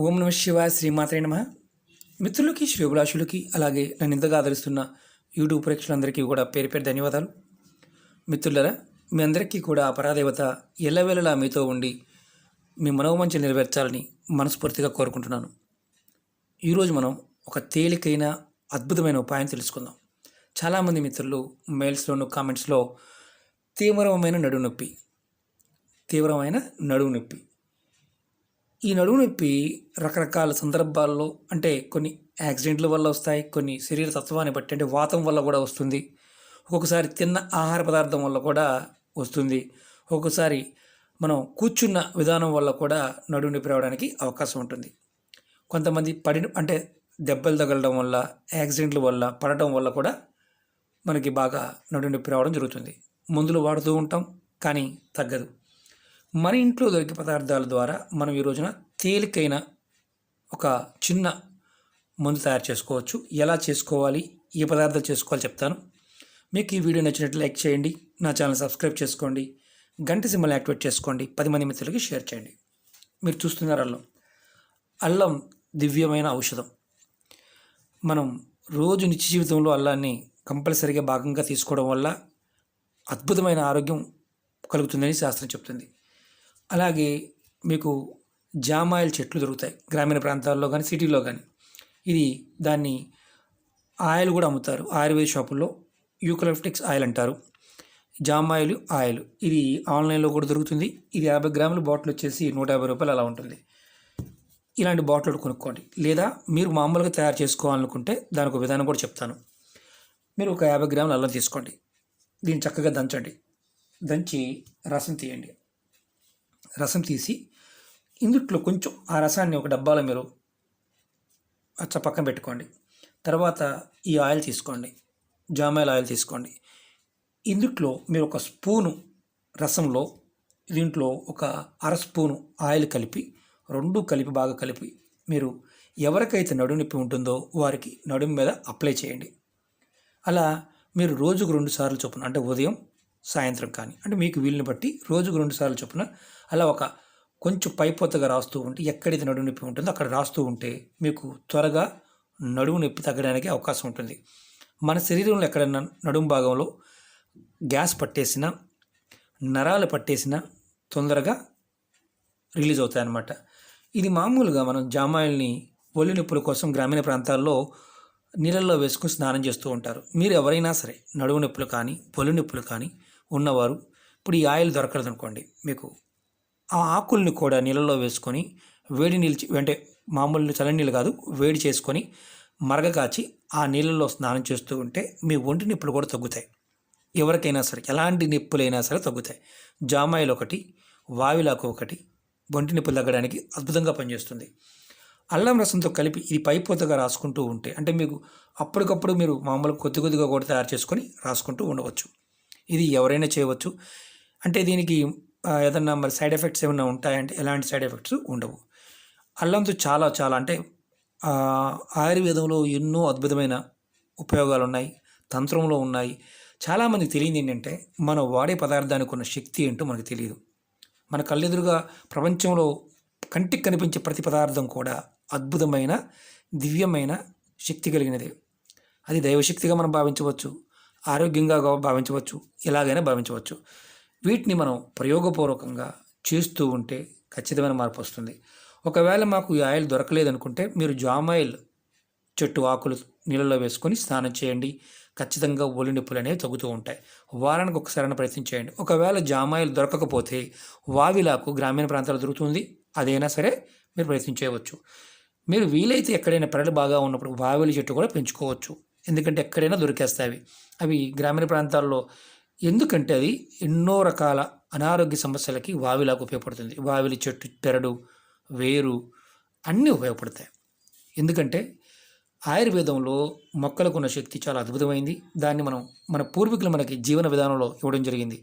ఓం నమ శివాయ శ్రీమాత్రే నమ. మిత్రులకి శ్రేభిలాషులకి అలాగే నన్ను ఇంతగా ఆదరిస్తున్న యూట్యూబ్ ప్రేక్షకులందరికీ కూడా పేరు పేరు ధన్యవాదాలు. మిత్రులరా, మీ అందరికీ కూడా ఆ పరాదేవత ఎల్లవేళలా మీతో ఉండి మీ మనోమంచి నెరవేర్చాలని మనస్ఫూర్తిగా కోరుకుంటున్నాను. ఈరోజు మనం ఒక తేలికైన అద్భుతమైన ఉపాయం తెలుసుకుందాం. చాలామంది మిత్రులు మెయిల్స్లోను కామెంట్స్లో తీవ్రమైన నడుము నొప్పి ఈ నడుము నొప్పి రకరకాల సందర్భాల్లో, అంటే కొన్ని యాక్సిడెంట్ల వల్ల వస్తాయి, కొన్ని శరీర తత్వాన్ని బట్టి అంటే వాతం వల్ల కూడా వస్తుంది, ఒక్కొక్కసారి తిన్న ఆహార పదార్థం వల్ల కూడా వస్తుంది, ఒక్కొక్కసారి మనం కూర్చున్న విధానం వల్ల కూడా నడుము నొప్పి రావడానికి అవకాశం ఉంటుంది. కొంతమంది అంటే దెబ్బలు తగలడం వల్ల, యాక్సిడెంట్ల వల్ల, పడటం వల్ల కూడా మనకి బాగా నడుము నొప్పి రావడం జరుగుతుంది. మందులు వాడుతూ ఉంటాం కానీ తగ్గదు. మన ఇంట్లో దొరికే పదార్థాల ద్వారా మనం ఈ రోజున తేలికైన ఒక చిన్న మందు తయారు చేసుకోవచ్చు. ఎలా చేసుకోవాలి, ఏ పదార్థాలు చేసుకోవాలి చెప్తాను. మీకు ఈ వీడియో నచ్చినట్లు లైక్ చేయండి, నా ఛానల్ సబ్స్క్రైబ్ చేసుకోండి, గంట సింబల్ యాక్టివేట్ చేసుకోండి, 10 మంది మిత్రులకి షేర్ చేయండి. మీరు చూస్తున్నారు అల్లం దివ్యమైన ఔషధం. మనం రోజు నిత్య జీవితంలో అల్లాన్ని కంపల్సరీగా భాగంగా తీసుకోవడం వల్ల అద్భుతమైన ఆరోగ్యం కలుగుతుందని శాస్త్రం చెప్తుంది. అలాగే మీకు జామాయిల్ చెట్లు దొరుకుతాయి గ్రామీణ ప్రాంతాల్లో కానీ సిటీలో కానీ. దాన్ని ఆయిల్ కూడా అమ్ముతారు ఆయుర్వేద షాపుల్లో. యూకలిప్టిక్స్ ఆయిల్ అంటారు, జామాయిల్ ఆయిల్. ఇది ఆన్లైన్లో కూడా దొరుకుతుంది. ఇది 50 గ్రాముల బాటిల్ వచ్చేసి 150 రూపాయలు అలా ఉంటుంది. ఇలాంటి బాటిల్ కొనుక్కోండి. లేదా మీరు మామూలుగా తయారు చేసుకోవాలనుకుంటే దానికి ఒక విధానం కూడా చెప్తాను. మీరు ఒక 50 గ్రాముల అల్లం తీసుకోండి. దీన్ని చక్కగా దంచి రసం తీయండి. రసం తీసి ఇందుట్లో కొంచెం ఆ రసాన్ని ఒక డబ్బాలో మీరు పక్కన పెట్టుకోండి. తర్వాత ఈ ఆయిల్ తీసుకోండి, జామాయిల్ ఆయిల్ తీసుకోండి. ఇందుట్లో మీరు ఒక స్పూను రసంలో దీంట్లో ఒక అర స్పూను ఆయిల్ కలిపి, రెండు బాగా కలిపి మీరు ఎవరికైతే నడుము నొప్పి ఉంటుందో వారికి నడుము మీద అప్లై చేయండి. అలా మీరు రోజుకు 2 సార్లు చొప్పున, అంటే ఉదయం సాయంత్రం కానీ, అంటే మీకు వీలుని బట్టి రోజుకు 2 సార్లు చొప్పున అలా ఒక కొంచెం పైపోతగా రాస్తూ ఉంటే, ఎక్కడైతే నడుము నొప్పి ఉంటుందో అక్కడ రాస్తూ ఉంటే మీకు త్వరగా నడుము నొప్పి తగ్గడానికి అవకాశం ఉంటుంది. మన శరీరంలో ఎక్కడైనా నడుము భాగంలో గ్యాస్ పట్టేసినా, నరాలు పట్టేసినా తొందరగా రిలీజ్ అవుతాయి అన్నమాట. ఇది మామూలుగా మనం జామాయిల్ని ఒళ్ళు నొప్పుల కోసం గ్రామీణ ప్రాంతాల్లో నీళ్ళల్లో వేసుకుని స్నానం చేస్తూ ఉంటారు. మీరు ఎవరైనా సరే నడుము నొప్పులు కానీ ఒళ్ళు నొప్పులు కానీ ఉన్నవారు, ఇప్పుడు ఈ ఆయిల్ దొరకదు అనుకోండి, మీకు ఆ ఆకుల్ని కూడా నీళ్ళలో వేసుకొని వేడి నీళ్ళు, అంటే మామూలు చల్లని నీళ్ళు కాదు, వేడి చేసుకొని మరగ కాచి ఆ నీళ్ళల్లో స్నానం చేస్తూ ఉంటే మీ ఒంటి నొప్పులు కూడా తగ్గుతాయి. ఎవరికైనా సరే ఎలాంటి నొప్పులైనా సరే తగ్గుతాయి. జామాయిల్ ఒకటి, వావిలాకు ఒకటి ఒంటి నొప్పులు తగ్గడానికి అద్భుతంగా పనిచేస్తుంది. అల్లం రసంతో కలిపి ఇది పైపోతగా రాసుకుంటూ ఉంటే, అంటే మీకు అప్పటికప్పుడు మీరు మామూలుగా కొద్దిగా కూడా తయారు చేసుకొని రాసుకుంటూ ఉండవచ్చు. ఇది ఎవరైనా చేయవచ్చు. అంటే దీనికి ఏదన్నా మరి సైడ్ ఎఫెక్ట్స్ ఏమైనా ఉంటాయంటే ఎలాంటి సైడ్ ఎఫెక్ట్స్ ఉండవు. అల్లంతో చాలా అంటే ఆయుర్వేదంలో ఎన్నో అద్భుతమైన ఉపయోగాలు ఉన్నాయి, తంత్రంలో ఉన్నాయి. చాలామందికి తెలియదు ఏంటంటే మనం వాడే పదార్థానికి ఉన్న శక్తి ఏంటో మనకు తెలియదు. మన కళ్ళెదురుగా ప్రపంచంలో కంటికి కనిపించే ప్రతి పదార్థం కూడా అద్భుతమైన దివ్యమైన శక్తి కలిగినదే. అది దైవశక్తిగా మనం భావించవచ్చు, ఆరోగ్యంగా భావించవచ్చు, ఎలాగైనా భావించవచ్చు. వీటిని మనం ప్రయోగపూర్వకంగా చేస్తూ ఉంటే ఖచ్చితమైన మార్పు వస్తుంది. ఒకవేళ మాకు ఈ ఆయిల్ దొరకలేదనుకుంటే మీరు జామాయిల్ చెట్టు ఆకులు నీళ్ళలో వేసుకొని స్నానం చేయండి. ఖచ్చితంగా ఒళ్ళు నొప్పులు అనేవి తగ్గుతూ ఉంటాయి. వారానికి ఒకసారైనా ప్రయత్నం చేయండి. ఒకవేళ జామాయిల్ దొరకకపోతే వావిలాకు గ్రామీణ ప్రాంతాల్లో దొరుకుతుంది, అదైనా సరే మీరు ప్రయత్నం చేయవచ్చు. మీరు వీలైతే ఎక్కడైనా పెరడు బాగా ఉన్నప్పుడు వావిలి చెట్టు కూడా పెంచుకోవచ్చు. ఎందుకంటే ఎక్కడైనా దొరికేస్తాయి అవి గ్రామీణ ప్రాంతాల్లో. ఎందుకంటే అది ఎన్నో రకాల అనారోగ్య సమస్యలకి వావిలాకు ఉపయోగపడుతుంది. వావిలి చెట్టు పెరడు, వేరు అన్నీ ఉపయోగపడతాయి. ఎందుకంటే ఆయుర్వేదంలో మొక్కలకు ఉన్న శక్తి చాలా అద్భుతమైంది. దాన్ని మన పూర్వీకులు మనకి జీవన విధానంలో ఇవ్వడం జరిగింది.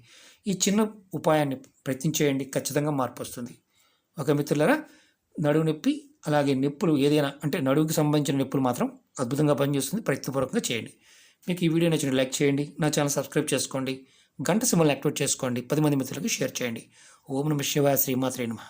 ఈ చిన్న ఉపాయాన్ని ప్రయత్నించేయండి, ఖచ్చితంగా మార్పు వస్తుంది. ఒక మిత్రులారా, నడుము నొప్పి అలాగే నొప్పులు ఏదైనా, అంటే నడువుకి సంబంధించిన నొప్పులు మాత్రం అద్భుతంగా పనిచేస్తుంది. ప్రయత్నపూర్వకంగా చేయండి. మీకు ఈ వీడియో నచ్చిన లైక్ చేయండి, నా ఛానల్ సబ్స్క్రైబ్ చేసుకోండి, గంట సింబల్ యాక్టివేట్ చేసుకోండి, 10 మంది మిత్రులకు షేర్ చేయండి. ఓం నమః శివాయ శ్రీమాత్రే నమః.